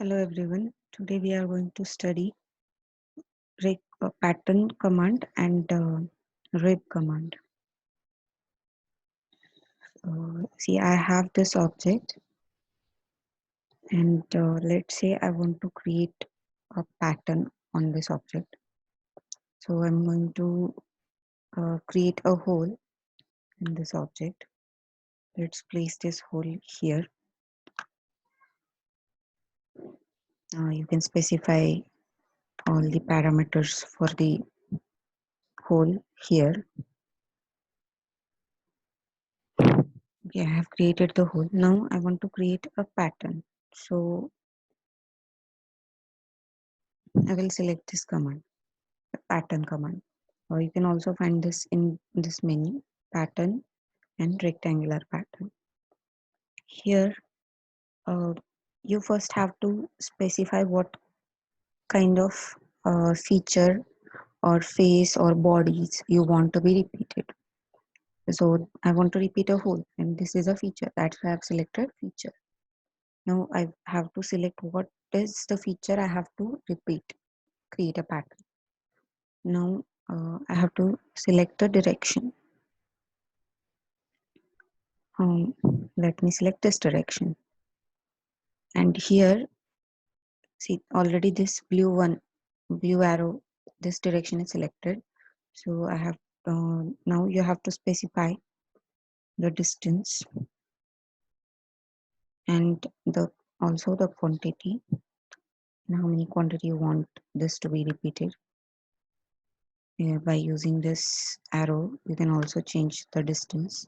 Hello everyone. Today we are going to study pattern command and rib command. See, I have this object, and let's say I want to create a pattern on this object. So I'm going to create a hole in this object. Let's place this hole here. You can specify all the parameters for the hole here. Okay, I have created the hole. Now I want to create a pattern. So I will select this command, the pattern command. Or you can also find this in this menu, pattern and rectangular pattern. Here, uh, you first have to specify what kind of feature or face or bodies you want to be repeated. So I want to repeat a whole, and this is a feature. That's why I've selected feature. Now I have to select what is the feature I have to repeat, create a pattern. Now I have to select the direction. Let me select this direction, and here see already this blue arrow, this direction is selected. So I have now you have to specify the distance and the also the quantity and how many quantity you want this to be repeated. By using this arrow you can also change the distance.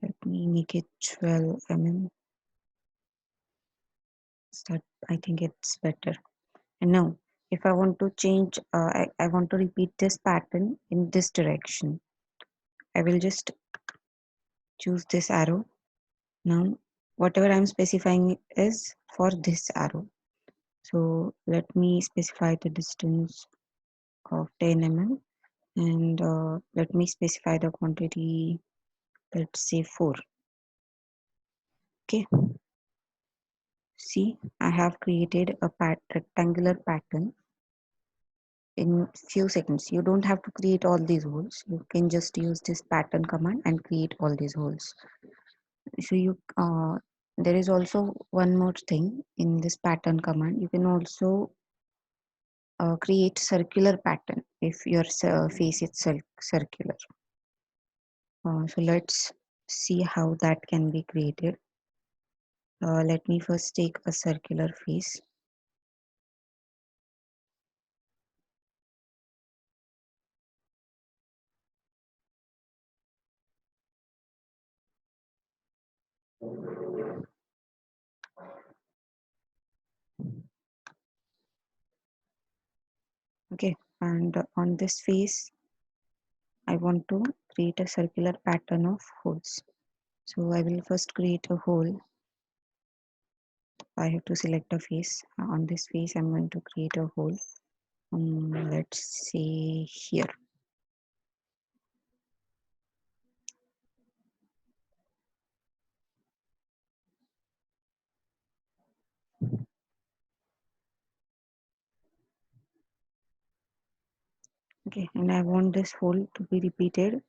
Let me make it 12 mm. Start, I think it's better. And now if I want to change, I want to repeat this pattern in this direction, I will just choose this arrow. Now whatever I'm specifying is for this arrow. So let me specify the distance of 10 mm, and let me specify the quantity, let's say 4. Okay, see I have created a rectangular pattern in few seconds. You don't have to create all these holes. You can just use this pattern command and create all these holes. So you there is also one more thing in this pattern command. You can also create circular pattern if your face is circular. So let's see how that can be created. Let me first take a circular face. Okay, and on this face I want to create a circular pattern of holes. So I will first create a hole. I have to select a face. On this face I'm going to create a hole. Let's say here. Okay, and I want this hole to be repeated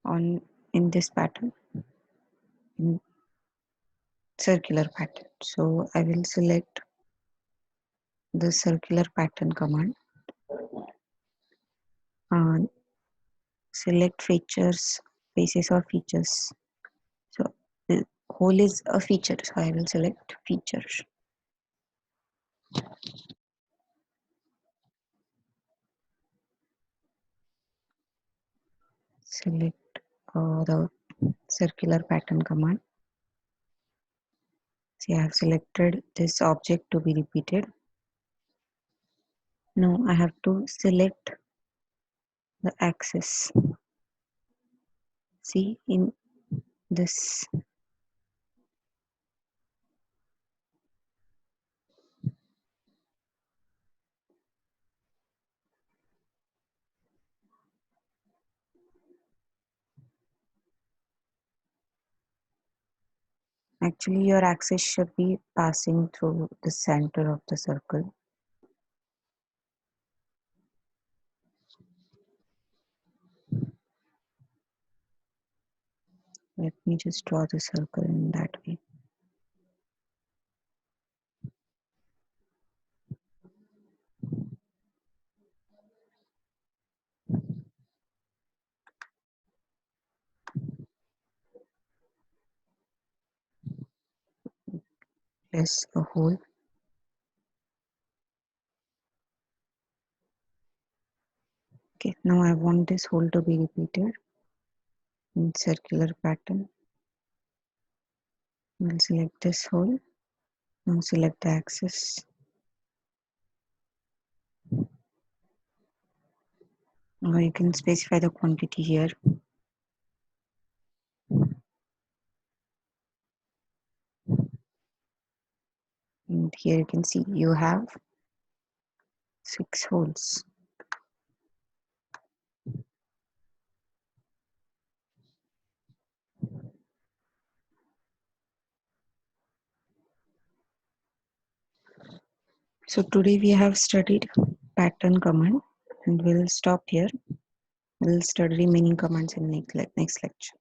on in this pattern, in circular pattern. So I will select the circular pattern command and select features, faces or features. So the hole is a feature, so I will select features. Select the circular pattern command. See, I have selected this object to be repeated. Now I have to select the axis. See, in this Actually, your axis should be passing through the center of the circle. Let me just draw the circle in that way. Place a hole. Okay, now I want this hole to be repeated in circular pattern. We'll select this hole. Now select the axis. Now you can specify the quantity here. And here you can see you have 6 holes. So today we have studied pattern command and we'll stop here. We'll study remaining commands in next lecture.